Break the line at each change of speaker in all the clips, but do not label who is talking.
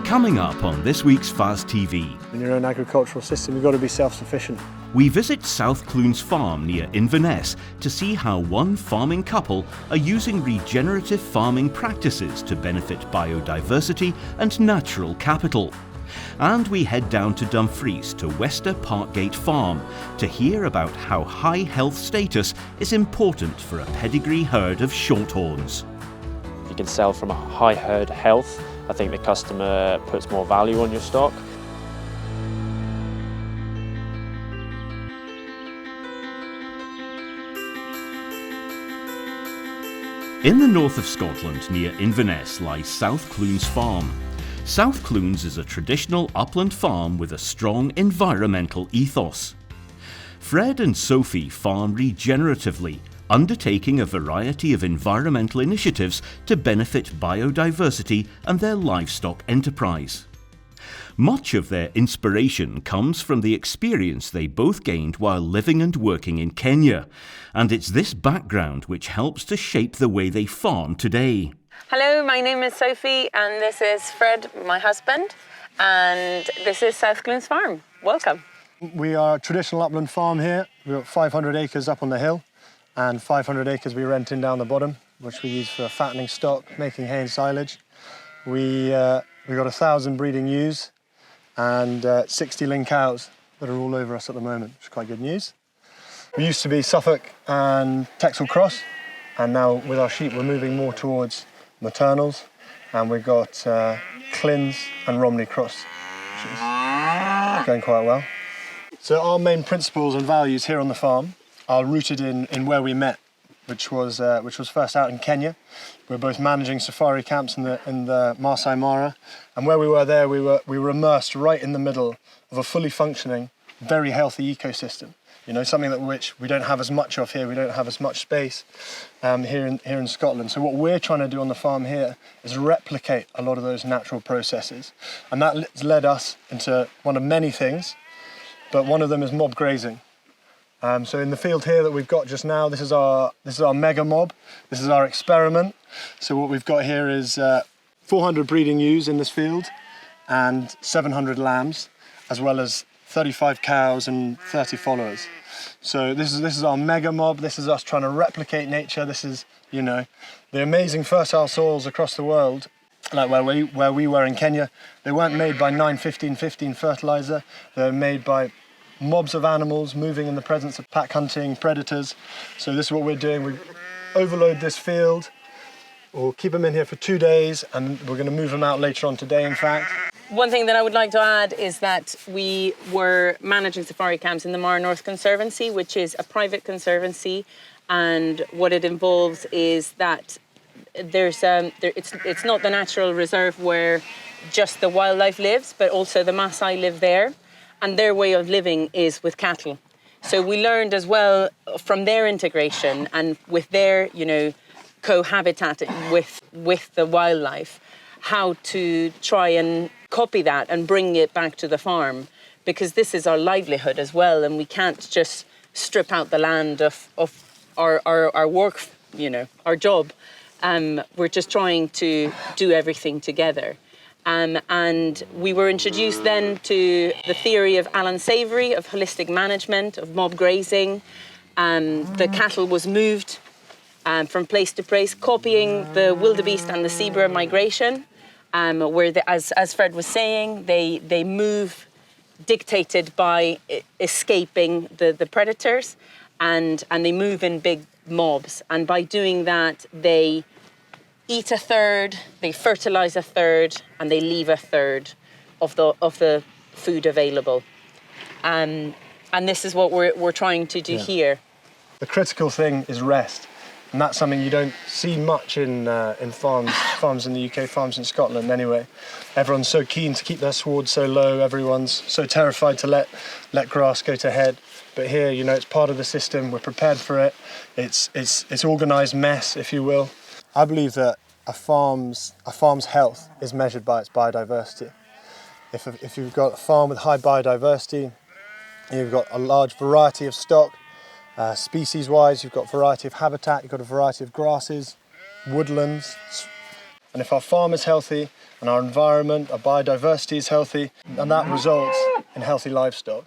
Coming up on this week's FAS TV.
In your own agricultural system, you've got to be self-sufficient.
We visit South Clunes Farm near Inverness to see how one farming couple are using regenerative farming practices to benefit biodiversity and natural capital. And we head down to Dumfries to Wester Parkgate Farm to hear about how high health status is important for a pedigree herd of Shorthorns.
You can sell from a high herd health. I think the customer puts more value on your stock.
In the north of Scotland, near Inverness, lies South Clunes Farm. South Clunes is a traditional upland farm with a strong environmental ethos. Fred and Sophie farm regeneratively, undertaking a variety of environmental initiatives to benefit biodiversity and their livestock enterprise. Much of their inspiration comes from the experience they both gained while living and working in Kenya, and it's this background which helps to shape the way they farm today.
Hello, my name is Sophie and this is Fred, my husband, and this is South Clunes Farm. Welcome.
We are a traditional upland farm here. We've got 500 acres up on the hill and 500 acres we rent in down the bottom, which we use for fattening stock, making hay and silage. We got 1,000 breeding ewes and 60 lean cows that are all over us at the moment, which is quite good news. We used to be Suffolk and Texel cross, and now with our sheep we're moving more towards maternals, and we've got Clins and Romney cross, which is going quite well. So our main principles and values here on the farm are rooted in where we met, which was first out in Kenya. We were both managing safari camps in the Maasai Mara, and where we were there, we were immersed right in the middle of a fully functioning, very healthy ecosystem. You know, something that which we don't have as much of here. We don't have as much space here in Scotland. So what we're trying to do on the farm here is replicate a lot of those natural processes, and that led us into one of many things, but one of them is mob grazing. So in the field here that we've got just now, this is our mega mob. This is our experiment. So what we've got here is 400 breeding ewes in this field and 700 lambs, as well as 35 cows and 30 followers. So this is our mega mob. This is us trying to replicate nature. This is, you know, the amazing fertile soils across the world, like where we were in Kenya. They weren't made by 9-15-15 fertilizer. They're made by mobs of animals moving in the presence of pack hunting predators. So this is what we're doing. We overload this field. We'll keep them in here for 2 days, and we're going to move them out later on today, in fact.
One thing that I would like to add is that we were managing safari camps in the Mara North Conservancy, which is a private conservancy, and what it involves is that it's not the natural reserve where just the wildlife lives, but also the Maasai live there, and their way of living is with cattle. So we learned as well from their integration and with their, you know, cohabitating with the wildlife, how to try and copy that and bring it back to the farm, because this is our livelihood as well, and we can't just strip out the land of our work, you know, our job. We're just trying to do everything together. And we were introduced then to the theory of Alan Savory, of holistic management, of mob grazing. The cattle was moved from place to place, copying the wildebeest and the zebra migration, where, as Fred was saying, they move dictated by escaping the predators, and they move in big mobs. And by doing that, they eat a third, they fertilize a third, and they leave a third of the food available. And this is what we're trying to do here.
The critical thing is rest, and that's something you don't see much in farms in the UK, farms in Scotland anyway. Everyone's so keen to keep their sward so low. Everyone's so terrified to let grass go to head. But here, you know, it's part of the system. We're prepared for it. It's organised mess, if you will. I believe that a farm's health is measured by its biodiversity. If you've got a farm with high biodiversity, you've got a large variety of stock, species-wise, you've got variety of habitat, you've got a variety of grasses, woodlands, And if our farm is healthy and our environment, our biodiversity is healthy, and that results in healthy livestock.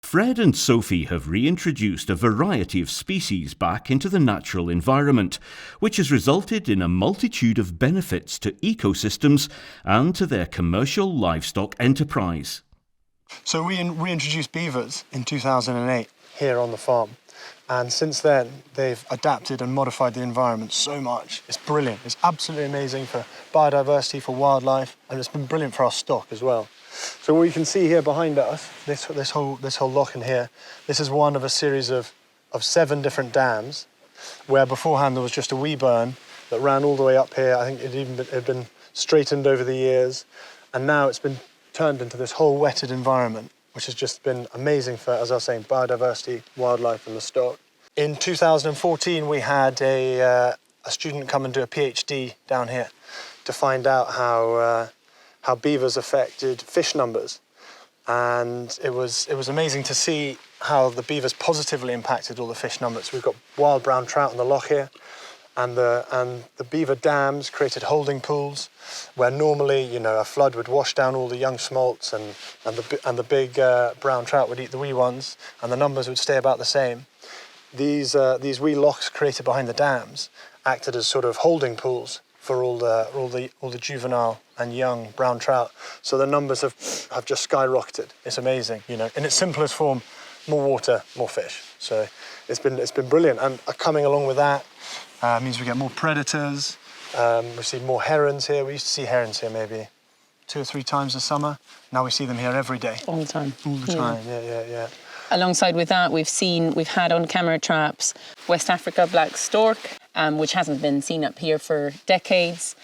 Fred and Sophie have reintroduced a variety of species back into the natural environment, which has resulted in a multitude of benefits to ecosystems and to their commercial livestock enterprise.
So we reintroduced beavers in 2008 here on the farm. And since then, they've adapted and modified the environment so much. It's brilliant. It's absolutely amazing for biodiversity, for wildlife, and it's been brilliant for our stock as well. So what you can see here behind us, this whole loch in here, this is one of a series of 7 different dams, where beforehand there was just a wee burn that ran all the way up here. I think it had been straightened over the years, and now it's been turned into this whole wetted environment, which has just been amazing for, as I was saying, biodiversity, wildlife and the stock. In 2014, we had a student come and do a PhD down here to find out how beavers affected fish numbers. And it was amazing to see how the beavers positively impacted all the fish numbers. We've got wild brown trout in the loch here, and the beaver dams created holding pools where normally, you know, a flood would wash down all the young smolts and the big brown trout would eat the wee ones, and the numbers would stay about the same. These wee lochs created behind the dams acted as sort of holding pools for all the juvenile and young brown trout. So the numbers have just skyrocketed. It's amazing, you know. In its simplest form, more water, more fish. So it's been brilliant. And coming along with that means we get more predators. We see more herons here. We used to see herons here maybe 2 or 3 times a summer. Now we see them here every day.
All the time.
All the time, yeah.
Alongside with that, we've had on camera traps West Africa black stork, which hasn't been seen up here for decades.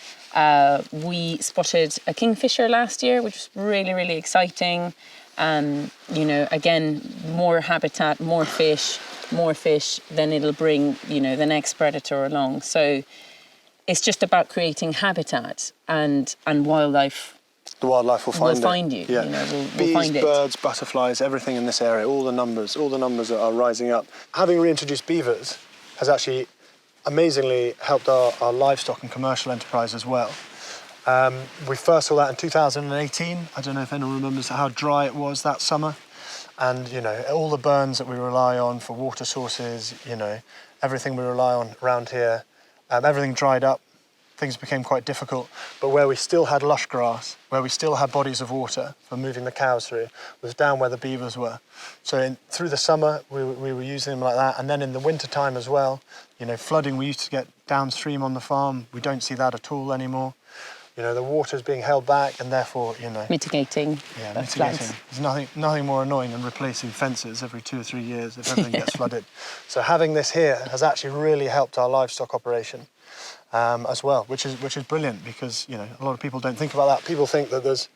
We spotted a kingfisher last year, which was really, really exciting. You know, again, more habitat, more fish, then it'll bring, you know, the next predator along. So it's just about creating habitat and wildlife.
The wildlife will find
you.
Yeah.
You know, we'll
Bees,
find it.
birds, butterflies, everything in this area, all the numbers are rising up. Having reintroduced beavers has actually amazingly helped our livestock and commercial enterprise as well. We first saw that in 2018. I don't know if anyone remembers how dry it was that summer. And, you know, all the burns that we rely on for water sources, you know, everything we rely on around here, everything dried up. Things became quite difficult, but where we still had lush grass, where we still had bodies of water for moving the cows through, was down where the beavers were. So through the summer, we were using them like that, and then in the winter time as well, you know, flooding, we used to get downstream on the farm. We don't see that at all anymore. You know, the water's being held back, and therefore, you know...
Mitigating.
Yeah, mitigating. There's nothing more annoying than replacing fences every 2 or 3 years if everything gets flooded. So having this here has actually really helped our livestock operation. As well, which is brilliant, because, you know, a lot of people don't think about that. People think that there's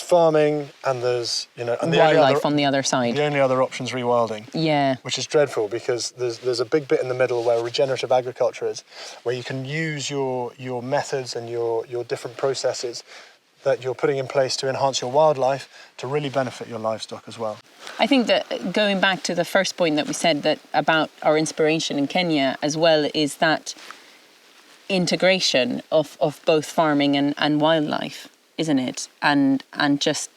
farming and there's, you know, and
wildlife on the other side.
The only other option is rewilding.
Yeah.
Which is dreadful, because there's a big bit in the middle where regenerative agriculture is, where you can use your methods and your different processes that you're putting in place to enhance your wildlife to really benefit your livestock as well.
I think that going back to the first point that we said, that about our inspiration in Kenya as well, is that integration of both farming and wildlife, isn't it? And just,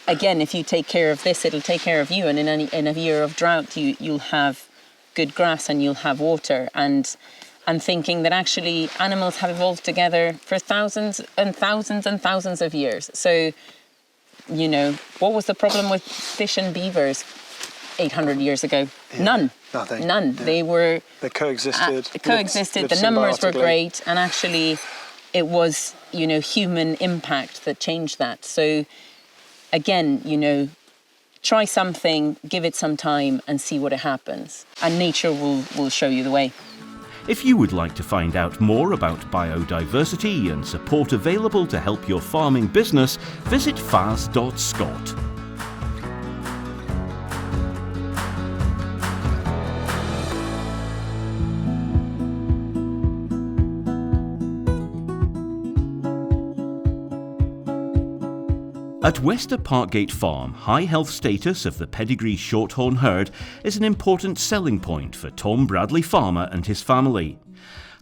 again, if you take care of this, it'll take care of you. And in a year of drought, you'll have good grass and you'll have water. And thinking that actually animals have evolved together for thousands and thousands and thousands of years. So, you know, what was the problem with fish and beavers 800 years ago?
Yeah.
None.
Nothing.
None.
Yeah. They coexisted.
Lived the numbers were great, and actually it was, you know, human impact that changed that. So again, you know, try something, give it some time and see what happens. And nature will show you the way.
If you would like to find out more about biodiversity and support available to help your farming business, visit fas.scot. At Wester Parkgate Farm, high health status of the Pedigree Shorthorn herd is an important selling point for Tom Bradley Farmer and his family.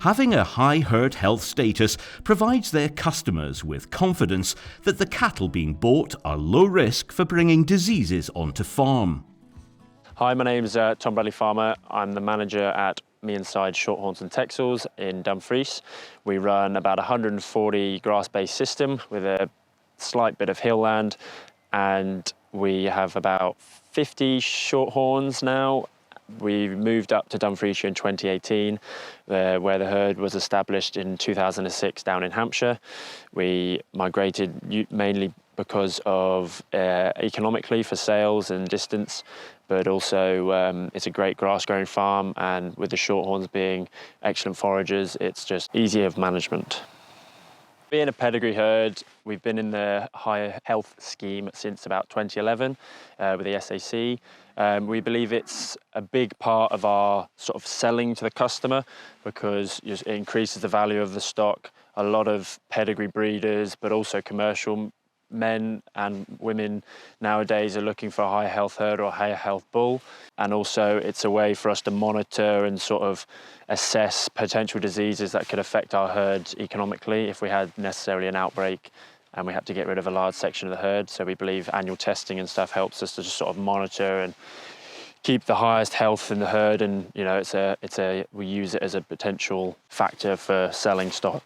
Having a high herd health status provides their customers with confidence that the cattle being bought are low risk for bringing diseases onto farm.
Hi, my name's Tom Bradley Farmer. I'm the manager at Me Inside Shorthorns and Texels in Dumfries. We run about 140 grass-based system with a slight bit of hill land, and we have about 50 shorthorns now. We moved up to Dumfries in 2018, where the herd was established in 2006 down in Hampshire. We migrated mainly because of economically for sales and distance, but also it's a great grass-growing farm, and with the shorthorns being excellent foragers, it's just easier of management. Being a pedigree herd, we've been in the high health scheme since about 2011 with the SAC. We believe it's a big part of our sort of selling to the customer because it increases the value of the stock. A lot of pedigree breeders, but also commercial men and women nowadays are looking for a high health herd or a high health bull, and also it's a way for us to monitor and sort of assess potential diseases that could affect our herd economically if we had necessarily an outbreak and we had to get rid of a large section of the herd. So we believe annual testing and stuff helps us to just sort of monitor and keep the highest health in the herd, and you know we use it as a potential factor for selling stock.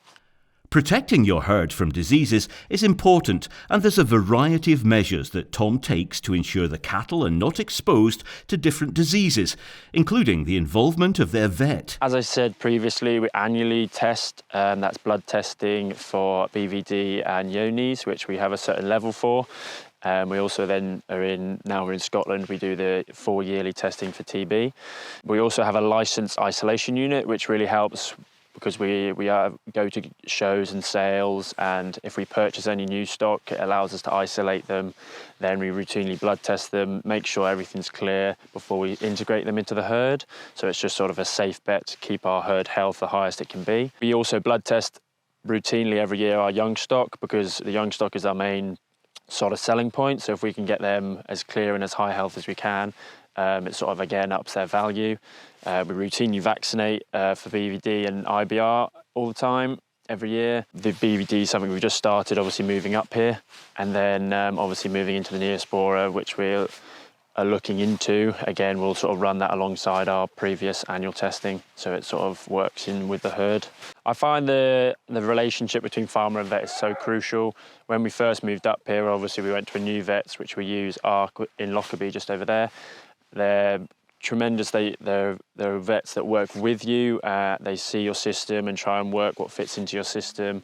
Protecting your herd from diseases is important, and there's a variety of measures that Tom takes to ensure the cattle are not exposed to different diseases, including the involvement of their vet.
As I said previously, we annually test, that's blood testing for BVD and Johne's, which we have a certain level for. We also then now we're in Scotland, we do the 4 yearly testing for TB. We also have a licensed isolation unit, which really helps because we go to shows and sales, and if we purchase any new stock, it allows us to isolate them. Then we routinely blood test them, make sure everything's clear before we integrate them into the herd. So it's just sort of a safe bet to keep our herd health the highest it can be. We also blood test routinely every year our young stock, because the young stock is our main sort of selling point. So if we can get them as clear and as high health as we can, it sort of again ups their value. We routinely vaccinate for BVD and IBR all the time, every year. The BVD is something we've just started, obviously moving up here, and then obviously moving into the Neospora, which we are looking into. Again, we'll sort of run that alongside our previous annual testing, so it sort of works in with the herd. I find the relationship between farmer and vet is so crucial. When we first moved up here, obviously we went to a new vets, which we use, ARC in Lockerbie, just over there. They're tremendous. They're vets that work with you. They see your system and try and work what fits into your system.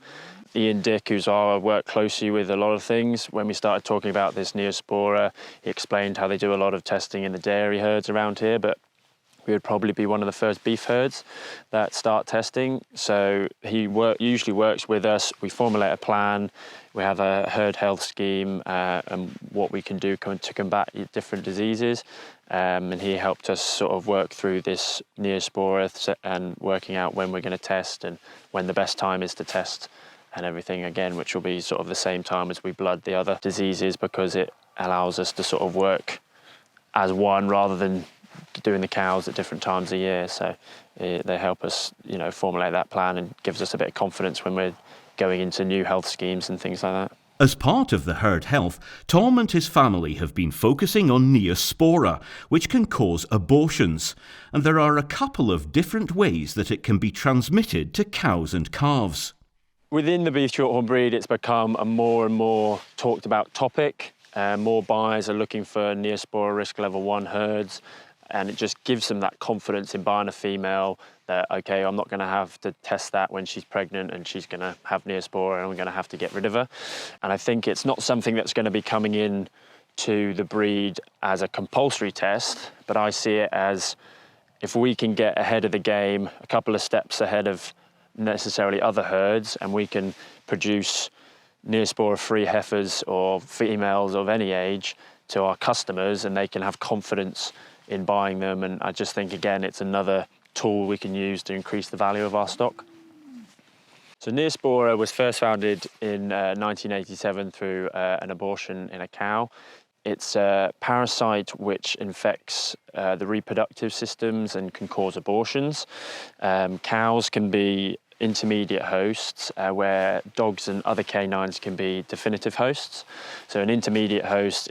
Ian Dick, who's I work closely with a lot of things. When we started talking about this Neospora, he explained how they do a lot of testing in the dairy herds around here, but we would probably be one of the first beef herds that start testing. So he usually works with us. We formulate a plan. We have a herd health scheme and what we can do to combat different diseases. And he helped us sort of work through this Neospora and working out when we're going to test and when the best time is to test and everything, again, which will be sort of the same time as we blood the other diseases, because it allows us to sort of work as one rather than doing the cows at different times a year. So they help us, formulate that plan and gives us a bit of confidence when we're going into new health schemes and things like that.
As part of the herd health, Tom and his family have been focusing on Neospora, which can cause abortions, and there are a couple of different ways that it can be transmitted to cows and calves.
Within the beef shorthorn breed, it's become a more and more talked about topic. More buyers are looking for Neospora risk level 1 herds, and it just gives them that confidence in buying a female that, okay, I'm not going to have to test that when she's pregnant and she's going to have Neospora and I'm going to have to get rid of her. And I think it's not something that's going to be coming in to the breed as a compulsory test, but I see it as if we can get ahead of the game, a couple of steps ahead of necessarily other herds, and we can produce Neospora-free heifers or females of any age to our customers, and they can have confidence in buying them. And I just think, again, it's another tool we can use to increase the value of our stock. So Neospora was first founded in 1987 through an abortion in a cow. It's a parasite which infects the reproductive systems and can cause abortions. Cows can be intermediate hosts, where dogs and other canines can be definitive hosts. So an intermediate host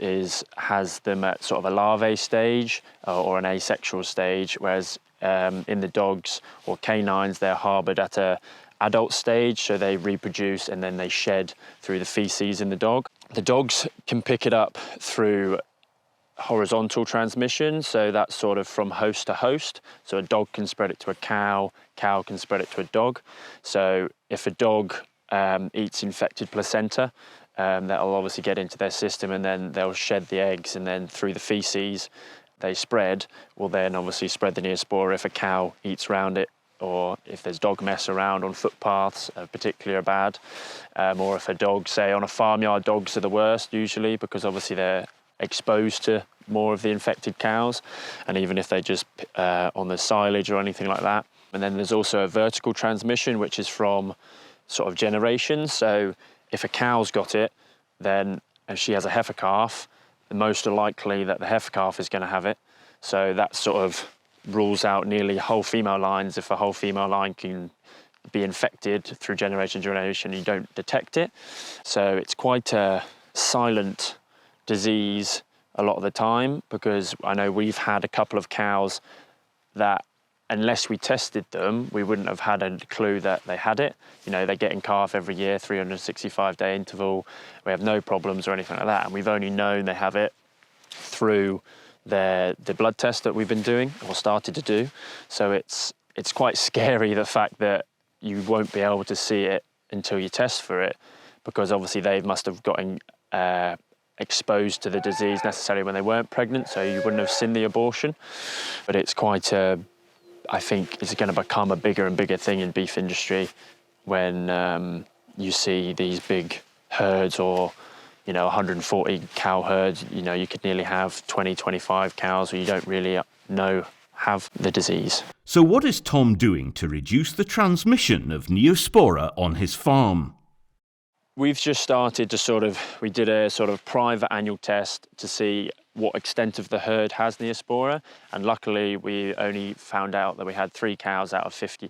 has them at sort of a larvae stage or an asexual stage, whereas in the dogs or canines, they're harboured at a adult stage, so they reproduce and then they shed through the feces in the dog. The dogs can pick it up through horizontal transmission, so that's sort of from host to host. So a dog can spread it to a cow, cow can spread it to a dog. So if a dog eats infected placenta, that'll obviously get into their system, and then they'll shed the eggs, and then through the feces they spread, will then obviously spread the Neospora if a cow eats around it, or if there's dog mess around on footpaths, particularly are bad. Or if a dog, say on a farmyard, dogs are the worst usually, because obviously they're exposed to more of the infected cows, and even if they just on the silage or anything like that. And then there's also a vertical transmission, which is from sort of generations. So if a cow's got it, then if she has a heifer calf, the most are likely that the heifer calf is going to have it. So that sort of rules out nearly whole female lines. If a whole female line can be infected through generation to generation, you don't detect it. So it's quite a silent disease a lot of the time, because I know we've had a couple of cows that unless we tested them, we wouldn't have had a clue that they had it. You know, they're getting calf every year, 365-day interval. We have no problems or anything like that, and we've only known they have it through the blood test that we've been doing or started to do. So it's quite scary, the fact that you won't be able to see it until you test for it, because obviously they must have gotten exposed to the disease necessarily when they weren't pregnant, so you wouldn't have seen the abortion. But it's quite I think it's going to become a bigger and bigger thing in beef industry when you see these big herds, or 140 cow herds. You could nearly have 20, 25 cows who you don't really know have the disease.
So what is Tom doing to reduce the transmission of Neospora on his farm?
We've just started to we did a sort of private annual test to see what extent of the herd has Neospora, and luckily we only found out that we had 3 cows out of 50.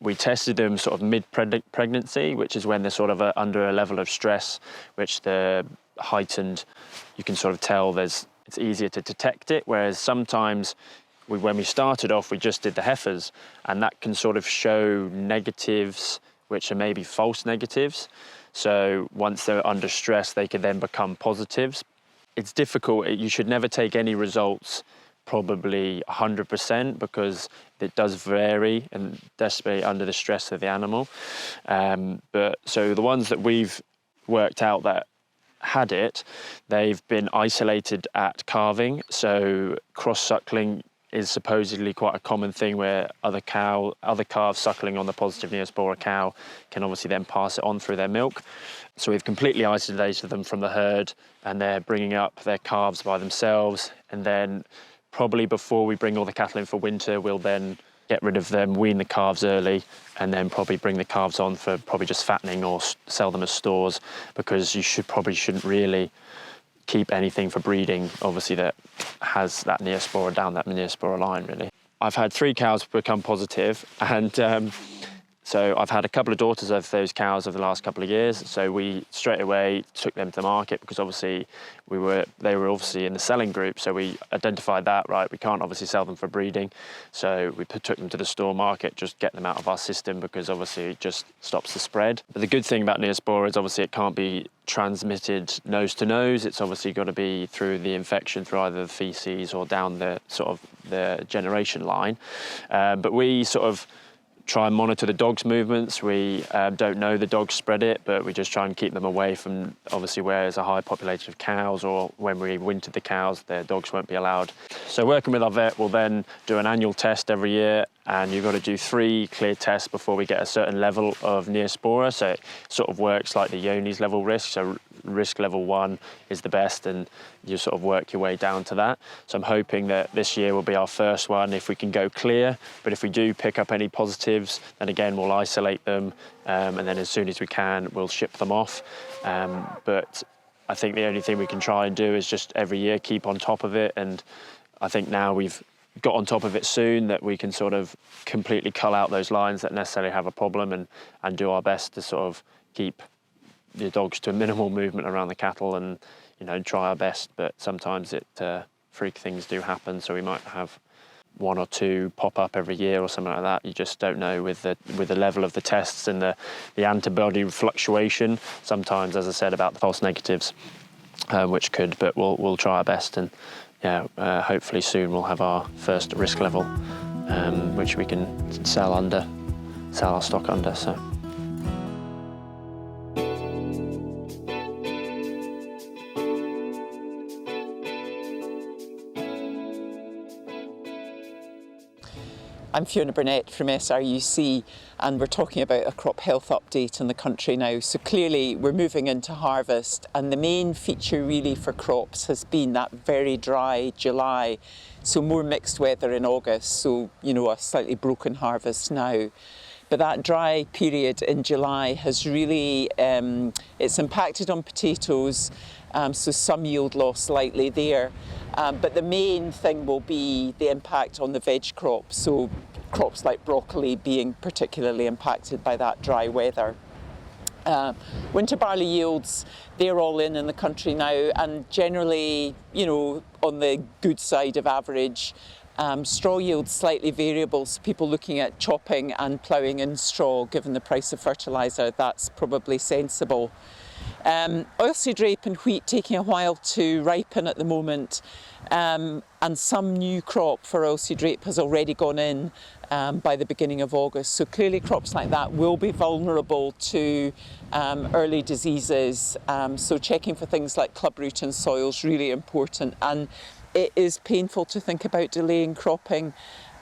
We tested them sort of mid-pregnancy, which is when they're sort of under a level of stress, which the heightened, you can sort of tell it's easier to detect it, whereas sometimes when we started off, we just did the heifers, and that can sort of show negatives, which are maybe false negatives. So once they're under stress, they can then become positives. It's difficult. You should never take any results probably 100%, because it does vary, and desperately under the stress of the animal. But so the ones that we've worked out that had it, they've been isolated at calving. So cross-suckling is supposedly quite a common thing, where other calves suckling on the positive Neospora cow can obviously then pass it on through their milk. So we've completely isolated them from the herd, and they're bringing up their calves by themselves. And then probably before we bring all the cattle in for winter, we'll then get rid of them, wean the calves early, and then probably bring the calves on for probably just fattening or sell them as stores, because you shouldn't really keep anything for breeding, obviously, that has that Neospora down that Neospora line, really. I've had 3 cows become positive, and so I've had a couple of daughters of those cows over the last couple of years. So we straight away took them to market, because obviously they were obviously in the selling group. So we identified that, right, we can't obviously sell them for breeding. So we took them to the store market, just get them out of our system, because obviously it just stops the spread. But the good thing about Neospora is obviously it can't be transmitted nose to nose. It's obviously got to be through the infection, through either the feces or down the sort of the generation line. But we sort of try and monitor the dogs' movements. We don't know the dogs spread it, but we just try and keep them away from obviously where there's a high population of cows, or when we winter the cows, their dogs won't be allowed. So working with our vet, we'll then do an annual test every year, and you've got to do 3 clear tests before we get a certain level of Neospora. So it sort of works like the Johne's level risk. So risk level 1 is the best, and you sort of work your way down to that. So I'm hoping that this year will be our first one if we can go clear. But if we do pick up any positives, then again we'll isolate them, and then as soon as we can, we'll ship them off. But I think the only thing we can try and do is just every year keep on top of it. And I think now we've got on top of it soon that we can sort of completely cull out those lines that necessarily have a problem and do our best to sort of keep the dogs to a minimal movement around the cattle and, you know, try our best. But sometimes freak things do happen, so we might have 1 or 2 pop up every year or something like that. You just don't know with the level of the tests and the antibody fluctuation. Sometimes, as I said, about the false negatives, which could, but we'll try our best, and yeah, hopefully soon we'll have our first risk level, which we can sell our stock under. So.
I'm Fiona Burnett from SRUC, and we're talking about a crop health update in the country now. So clearly we're moving into harvest, and the main feature really for crops has been that very dry July, so more mixed weather in August, so you know, a slightly broken harvest now. But that dry period in July has really, it's impacted on potatoes, so some yield loss slightly there. But the main thing will be the impact on the veg crops, so crops like broccoli being particularly impacted by that dry weather. Winter barley yields, they're all in the country now, and generally, you know, on the good side of average. Straw yields slightly variable, so people looking at chopping and ploughing in straw, given the price of fertiliser, that's probably sensible. Oilseed rape and wheat taking a while to ripen at the moment, and some new crop for oilseed rape has already gone in by the beginning of August. So clearly crops like that will be vulnerable to early diseases, so checking for things like clubroot and soil is really important. And it is painful to think about delaying cropping,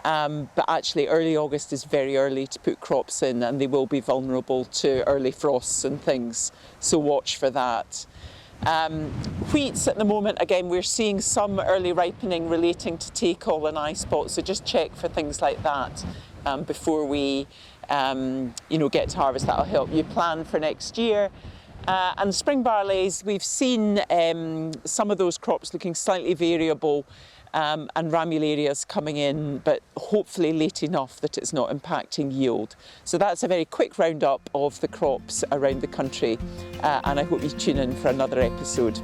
but actually early August is very early to put crops in, and they will be vulnerable to early frosts and things, so watch for that. Wheats at the moment, again, we're seeing some early ripening relating to take-all and eye spot, so just check for things like that before we you know, get to harvest. That'll help you plan for next year. And spring barleys, we've seen some of those crops looking slightly variable, and ramularias coming in, but hopefully late enough that it's not impacting yield. So that's a very quick roundup of the crops around the country, and I hope you tune in for another episode.